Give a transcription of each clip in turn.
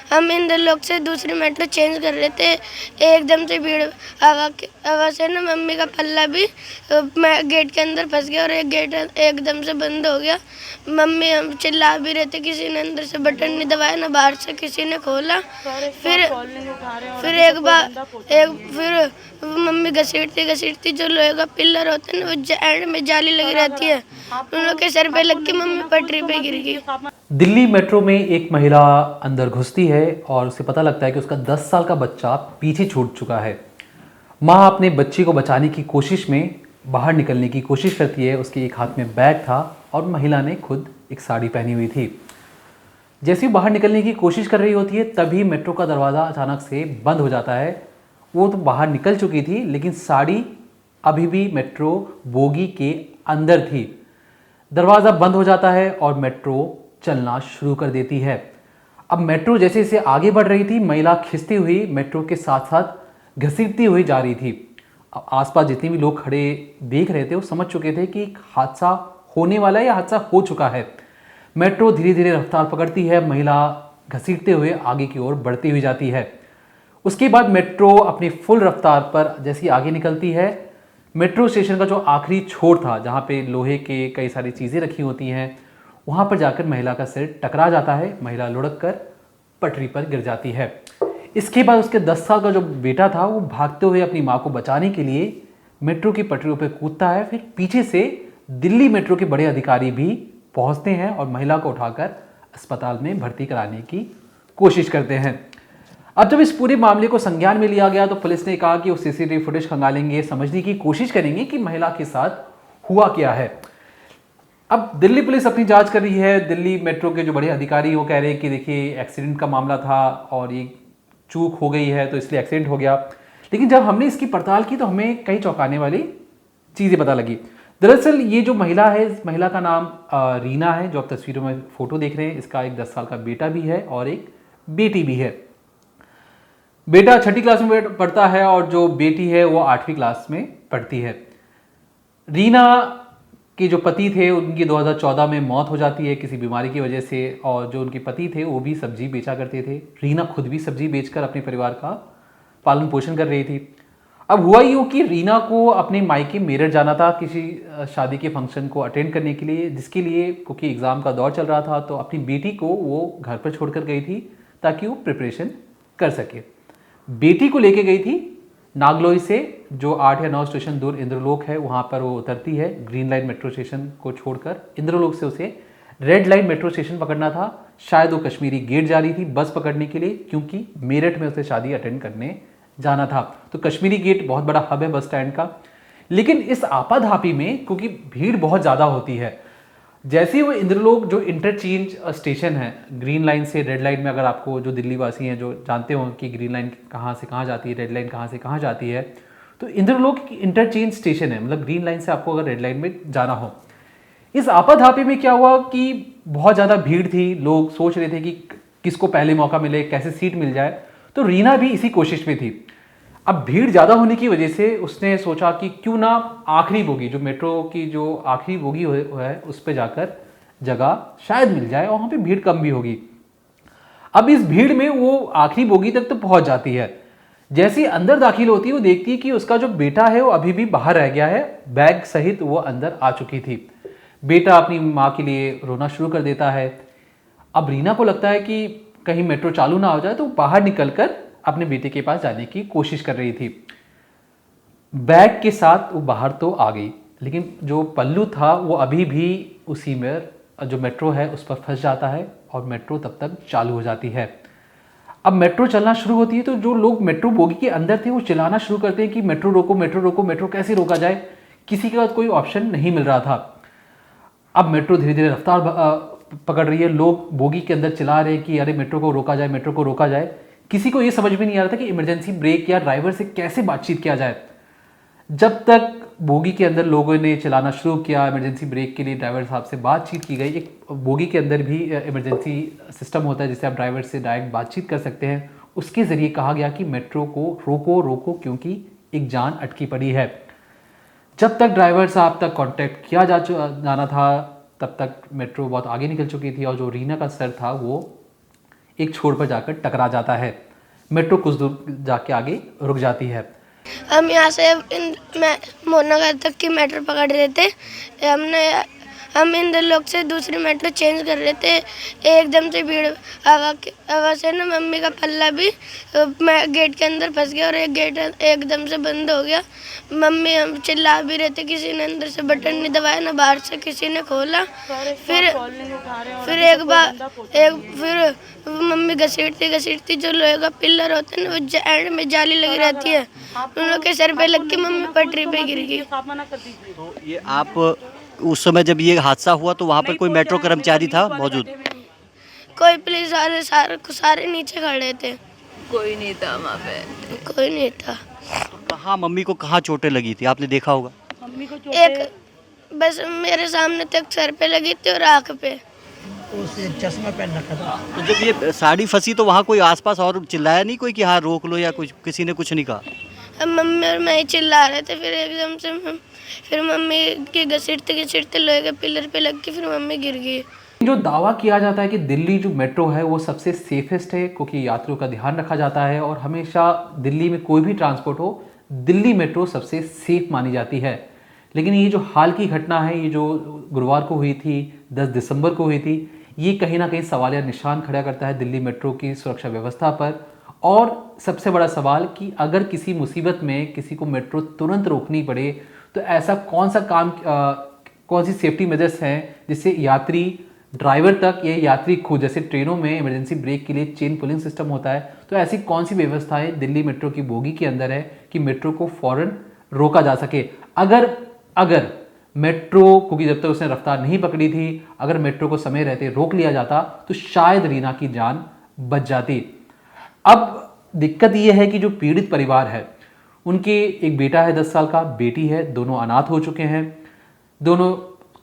हम इंद्रलोक से दूसरी मेट्रो चेंज कर रहे थे, एकदम से भीड़ हवा से ना मम्मी का पल्ला भी मैं गेट के अंदर फंस गया और एक गेट एकदम से बंद हो गया। मम्मी हम चिल्ला भी रहे थे, किसी ने अंदर से बटन नहीं दबाया ना बाहर से किसी ने खोला। फिर मम्मी घसीटती जो लोहे का पिलर होता है ना वो एंड में जाली लगी रहती है, उन लोग के सर पे लग के मम्मी पटरी पे गिर गई। दिल्ली मेट्रो में एक महिला अंदर घुसती है और उसे पता लगता है कि उसका 10 साल का बच्चा पीछे छूट चुका है। माँ अपने बच्चे को बचाने की कोशिश में बाहर निकलने की कोशिश करती है। उसके एक हाथ में बैग था और महिला ने खुद एक साड़ी पहनी हुई थी। जैसे ही बाहर निकलने की कोशिश कर रही होती है तभी मेट्रो का दरवाज़ा अचानक से बंद हो जाता है। वो तो बाहर निकल चुकी थी लेकिन साड़ी अभी भी मेट्रो बोगी के अंदर थी। दरवाज़ा बंद हो जाता है और मेट्रो चलना शुरू कर देती है। अब मेट्रो जैसे जैसे आगे बढ़ रही थी, महिला खिंचती हुई मेट्रो के साथ साथ घसीटती हुई जा रही थी। अब आसपास जितने भी लोग खड़े देख रहे थे वो समझ चुके थे कि हादसा होने वाला है या हादसा हो चुका है। मेट्रो धीरे धीरे रफ्तार पकड़ती है, महिला घसीटते हुए आगे की ओर बढ़ती हुई जाती है। उसके बाद मेट्रो अपनी फुल रफ्तार पर जैसी आगे निकलती है, मेट्रो स्टेशन का जो आखिरी छोर था जहाँ पे लोहे के कई सारी चीज़ें रखी होती हैं, वहाँ पर जाकर महिला का सिर टकरा जाता है। महिला लुढ़क कर पटरी पर गिर जाती है। इसके बाद उसके 10 साल का जो बेटा था वो भागते हुए अपनी माँ को बचाने के लिए मेट्रो की पटरियों पर कूदता है। फिर पीछे से दिल्ली मेट्रो के बड़े अधिकारी भी पहुँचते हैं और महिला को उठाकर अस्पताल में भर्ती कराने की कोशिश करते हैं। अब जब इस पूरे मामले को संज्ञान में लिया गया तो पुलिस ने कहा कि वो सीसीटीवी फुटेज खंगालेंगे, समझने की कोशिश करेंगे कि महिला के साथ हुआ क्या है। अब दिल्ली पुलिस अपनी जांच कर रही है। दिल्ली मेट्रो के जो बड़े अधिकारी वो कह रहे हैं कि देखिए एक्सीडेंट का मामला था और ये चूक हो गई है तो इसलिए एक्सीडेंट हो गया। लेकिन जब हमने इसकी पड़ताल की तो हमें कई चौंकाने वाली चीज़ें पता लगी। दरअसल ये जो महिला है, इस महिला का नाम रीना है, जो आप तस्वीरों में फोटो देख रहे हैं। इसका एक 10 साल का बेटा भी है और एक बेटी भी है। बेटा 6ठी क्लास में पढ़ता है और जो बेटी है वो 8वीं क्लास में पढ़ती है। रीना के जो पति थे उनकी 2014 में मौत हो जाती है किसी बीमारी की वजह से, और जो उनके पति थे वो भी सब्जी बेचा करते थे। रीना खुद भी सब्जी बेचकर अपने परिवार का पालन पोषण कर रही थी। अब हुआ यूँ कि रीना को अपने मायके मेरठ जाना था किसी शादी के फंक्शन को अटेंड करने के लिए, जिसके लिए क्योंकि एग्ज़ाम का दौर चल रहा था तो अपनी बेटी को वो घर पर छोड़कर गई थी ताकि वो प्रिपरेशन कर सके। बेटी को लेके गई थी नागलोई से, जो 8 या 9 स्टेशन दूर इंद्रलोक है, वहाँ पर वो उतरती है। ग्रीन लाइन मेट्रो स्टेशन को छोड़कर इंद्रलोक से उसे रेड लाइन मेट्रो स्टेशन पकड़ना था। शायद वो कश्मीरी गेट जा रही थी बस पकड़ने के लिए, क्योंकि मेरठ में उसे शादी अटेंड करने जाना था। तो कश्मीरी गेट बहुत बड़ा हब है बस स्टैंड का। लेकिन इस आपाधापी में क्योंकि भीड़ बहुत ज़्यादा होती है, जैसे ही वो इंद्रलोक जो इंटरचेंज स्टेशन है ग्रीन लाइन से रेड लाइन में, अगर आपको जो दिल्ली वासी हैं जो जानते हो कि ग्रीन लाइन कहाँ से कहाँ जाती है, रेड लाइन कहाँ से कहाँ जाती है, तो इंद्रलोक इंटरचेंज स्टेशन है। मतलब ग्रीन लाइन से आपको अगर रेड लाइन में जाना हो। इस आपाधापी में क्या हुआ कि बहुत ज़्यादा भीड़ थी, लोग सोच रहे थे कि किसको पहले मौका मिले, कैसे सीट मिल जाए। तो रीना भी इसी कोशिश में थी। अब भीड़ ज़्यादा होने की वजह से उसने सोचा कि क्यों ना आखिरी बोगी, जो मेट्रो की जो आखिरी बोगी है उस पर जाकर जगह शायद मिल जाए और वहाँ पे भीड़ कम भी होगी। अब इस भीड़ में वो आखिरी बोगी तक तो पहुँच जाती है। जैसे ही अंदर दाखिल होती है वो देखती है कि उसका जो बेटा है वो अभी भी बाहर रह गया है, बैग सहित वो अंदर आ चुकी थी। बेटा अपनी माँ के लिए रोना शुरू कर देता है। अब रीना को लगता है कि कहीं मेट्रो चालू ना हो जाए, तो बाहर निकलकर अपने बेटे के पास जाने की कोशिश कर रही थी। बैग के साथ वो बाहर तो आ गई, लेकिन जो पल्लू था वो अभी भी उसी में जो मेट्रो है उस पर फंस जाता है और मेट्रो तब तक चालू हो जाती है। अब मेट्रो चलना शुरू होती है तो जो लोग मेट्रो बोगी के अंदर थे वो चिल्लाना शुरू करते हैं कि मेट्रो रोको, मेट्रो रोको, मेट्रो कैसे रोका जाए। किसी के पास कोई ऑप्शन नहीं मिल रहा था। अब मेट्रो धीरे धीरे रफ्तार पकड़ रही है। लोग बोगी के अंदर चिल्ला रहे हैं कि अरे मेट्रो को रोका जाए, मेट्रो को रोका जाए। किसी को ये समझ में नहीं आ रहा था कि इमरजेंसी ब्रेक या ड्राइवर से कैसे बातचीत किया जाए। जब तक बोगी के अंदर लोगों ने चलाना शुरू किया, इमरजेंसी ब्रेक के लिए ड्राइवर साहब से बातचीत की गई। एक बोगी के अंदर भी इमरजेंसी सिस्टम होता है जिससे आप ड्राइवर से डायरेक्ट बातचीत कर सकते हैं। उसके ज़रिए कहा गया कि मेट्रो को रोको रोको, क्योंकि एक जान अटकी पड़ी है। जब तक ड्राइवर साहब तक कांटेक्ट किया जाना था तब तक मेट्रो बहुत आगे निकल चुकी थी और जो रीना का सर था वो एक छोर पर जाकर टकरा जाता है। मेट्रो कुछ दूर जाके आगे रुक जाती है। हम यहाँ से मोनागढ़ तक की मेट्रो पकड़ रहे थे। हम इंदर लोग से दूसरी मेट्रो चेंज कर रहे थे। एकदम से भीड़ हवा से ना मम्मी का पल्ला भी गेट के अंदर फंस गया और एक गेट एकदम से बंद हो गया। मम्मी हम चिल्ला भी रहे थे, किसी ने अंदर से बटन नहीं दबाया, ना बाहर से किसी ने खोला। फिर मम्मी घसीटती जो लोहे का पिलर होता है ना, वो एंड में जाली लगी रहती है, उन लोग के सर पे लग के मम्मी पटरी पे गिर गई। तो ये आप उस समय जब ये हादसा हुआ तो वहाँ पर कोई मेट्रो कर्मचारी था मौजूद? कोई पुलिस वाले सारे नीचे खड़े थे, कोई नहीं था वहाँ पे। कोई नहीं था। तो कहाँ मम्मी को कहाँ चोटें लगी थी, आपने देखा होगा? एक बस मेरे सामने तक सर पे लगी थी और आँख पे। उसे चश्मा पहन रखा था। तो जब ये साड़ी फंसी तो वहाँ कोई आसपास और चिल्लाया नहीं कोई कि हाँ रोक लो, या कुछ किसी ने कुछ नहीं कहा? अब मम्मी और मैं ही चिल्ला रहे थे। फिर एकदम से फिर मम्मी के घसीटते लोहे के पिलर पे लग के फिर मम्मी गिर गई। जो दावा किया जाता है कि दिल्ली जो मेट्रो है वो सबसे सेफेस्ट है, क्योंकि यात्रियों का ध्यान रखा जाता है और हमेशा दिल्ली में कोई भी ट्रांसपोर्ट हो, दिल्ली मेट्रो सबसे सेफ मानी जाती है। लेकिन ये जो हाल की घटना है, ये जो गुरुवार को हुई थी, 10 दिसंबर को हुई थी, ये कहीं ना कहीं सवालिया निशान खड़ा करता है दिल्ली मेट्रो की सुरक्षा व्यवस्था पर। और सबसे बड़ा सवाल कि अगर किसी मुसीबत में किसी को मेट्रो तुरंत रोकनी पड़े तो ऐसा कौन सा काम, कौन सी सेफ्टी मेजर्स हैं जिससे यात्री ड्राइवर तक या यात्री खुद, जैसे ट्रेनों में इमरजेंसी ब्रेक के लिए चेन पुलिंग सिस्टम होता है, तो ऐसी कौन सी व्यवस्थाएं दिल्ली मेट्रो की बोगी के अंदर है कि मेट्रो को फौरन रोका जा सके। अगर मेट्रो, क्योंकि जब तक उसने रफ्तार नहीं पकड़ी थी, अगर मेट्रो को समय रहते रोक लिया जाता तो शायद रीना की जान बच जाती। अब दिक्कत यह है कि जो पीड़ित परिवार है, उनके एक बेटा है 10 साल का, बेटी है, दोनों अनाथ हो चुके हैं। दोनों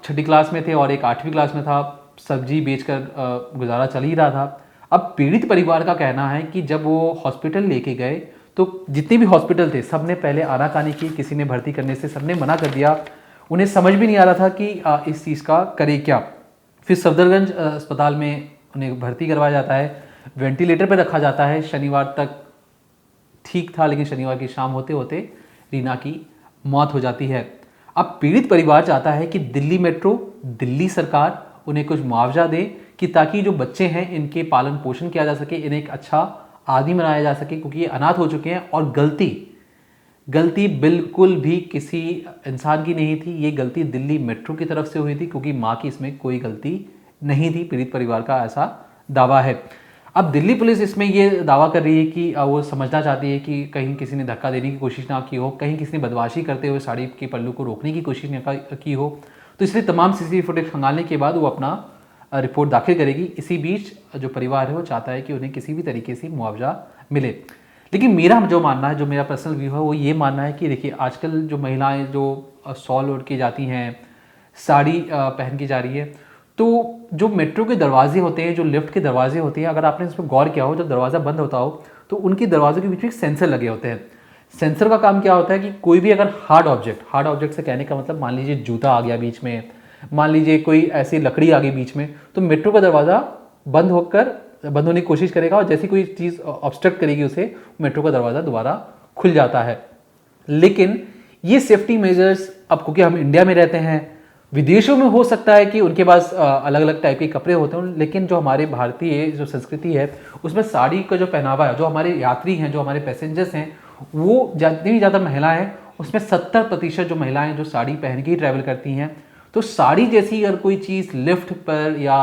6ठी क्लास में थे और एक 8वीं क्लास में था। सब्जी बेचकर गुजारा चल ही रहा था। अब पीड़ित परिवार का कहना है कि जब वो हॉस्पिटल लेके गए तो जितने भी हॉस्पिटल थे सबने पहले आनाकानी की, किसी ने भर्ती करने से सबने मना कर दिया। उन्हें समझ भी नहीं आ रहा था कि इस चीज़ का करे क्या। फिर सफदरगंज अस्पताल में उन्हें भर्ती करवाया जाता है, वेंटिलेटर पर रखा जाता है। शनिवार तक ठीक था, लेकिन शनिवार की शाम होते होते रीना की मौत हो जाती है। अब पीड़ित परिवार चाहता है कि दिल्ली मेट्रो, दिल्ली सरकार उन्हें कुछ मुआवजा दे कि ताकि जो बच्चे हैं इनके पालन पोषण किया जा सके, इन्हें एक अच्छा आदमी बनाया जा सके, क्योंकि ये अनाथ हो चुके हैं। और गलती बिल्कुल भी किसी इंसान की नहीं थी, ये गलती दिल्ली मेट्रो की तरफ से हुई थी, क्योंकि माँ की इसमें कोई गलती नहीं थी। पीड़ित परिवार का ऐसा दावा है। अब दिल्ली पुलिस इसमें ये दावा कर रही है कि वो समझना चाहती है कि कहीं किसी ने धक्का देने की कोशिश ना की हो, कहीं किसी ने बदमाशी करते हुए साड़ी के पल्लू को रोकने की कोशिश ना की हो। तो इसलिए तमाम सीसीटीवी फुटेज खंगालने के बाद वो अपना रिपोर्ट दाखिल करेगी। इसी बीच जो परिवार है वो चाहता है कि उन्हें किसी भी तरीके से मुआवजा मिले। लेकिन मेरा जो मानना है, जो मेरा पर्सनल व्यू है, वो ये मानना है कि देखिए आजकल जो महिलाएं जो शॉल ओढ़ के जाती हैं, साड़ी पहन के जा रही है, तो जो मेट्रो के दरवाजे होते हैं, जो लिफ्ट के दरवाजे होते हैं, अगर आपने इस पर गौर किया हो, जब दरवाज़ा बंद होता हो तो उनके दरवाज़ों के बीच में सेंसर लगे होते हैं। सेंसर का काम क्या होता है कि कोई भी अगर हार्ड ऑब्जेक्ट से कहने का मतलब, मान लीजिए जूता आ गया बीच में, मान लीजिए कोई ऐसी लकड़ी आ गई बीच में, तो मेट्रो का दरवाज़ा बंद होने की कोशिश करेगा और जैसी कोई चीज़ ऑब्स्ट्रक्ट करेगी उसे, मेट्रो का दरवाज़ा दोबारा खुल जाता है। लेकिन ये सेफ्टी मेजर्स, अब क्योंकि हम इंडिया में रहते हैं, विदेशों में हो सकता है कि उनके पास अलग अलग टाइप के कपड़े होते हैं, लेकिन जो हमारे भारतीय जो संस्कृति है उसमें साड़ी का जो पहनावा है, जो हमारे यात्री हैं, जो हमारे पैसेंजर्स हैं, वो जितनी भी ज़्यादा महिलाएं हैं उसमें 70% जो महिलाएं जो साड़ी पहन के ही ट्रैवल करती हैं। तो साड़ी जैसी अगर कोई चीज़ लिफ्ट पर या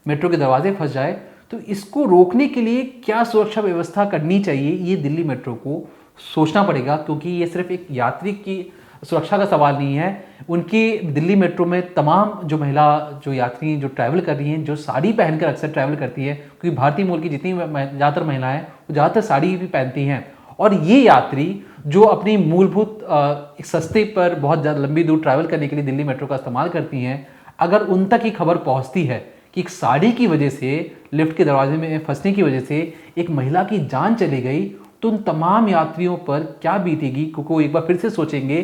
मेट्रो के दरवाजे फंस जाए तो इसको रोकने के लिए क्या सुरक्षा व्यवस्था करनी चाहिए, ये दिल्ली मेट्रो को सोचना पड़ेगा, क्योंकि ये सिर्फ एक यात्री की सुरक्षा का सवाल नहीं है। उनकी दिल्ली मेट्रो में तमाम जो यात्री जो ट्रैवल कर रही हैं, जो साड़ी पहनकर अक्सर ट्रैवल करती है, क्योंकि भारतीय मूल की जितनी ज़्यादातर महिलाएं हैं वो ज़्यादातर साड़ी भी पहनती हैं, और ये यात्री जो अपनी मूलभूत एक सस्ते पर बहुत ज़्यादा लंबी दूर ट्रैवल करने के लिए दिल्ली मेट्रो का इस्तेमाल करती हैं, अगर उन तक ये खबर पहुँचती है कि एक साड़ी की वजह से, लिफ्ट के दरवाजे में फंसने की वजह से एक महिला की जान चली गई, तो उन तमाम यात्रियों पर क्या बीतेगी, क्योंकि वो एक बार फिर से सोचेंगे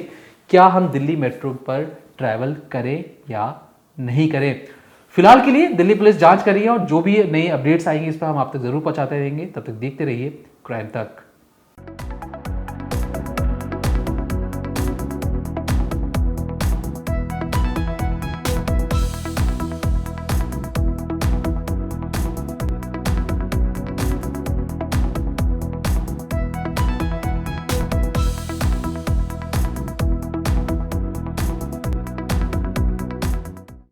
क्या हम दिल्ली मेट्रो पर ट्रैवल करें या नहीं करें। फिलहाल के लिए दिल्ली पुलिस जांच कर रही है और जो भी नई अपडेट्स आएंगी इस पर हम आप तक जरूर पहुंचाते रहेंगे। तब तक देखते रहिए क्राइम तक।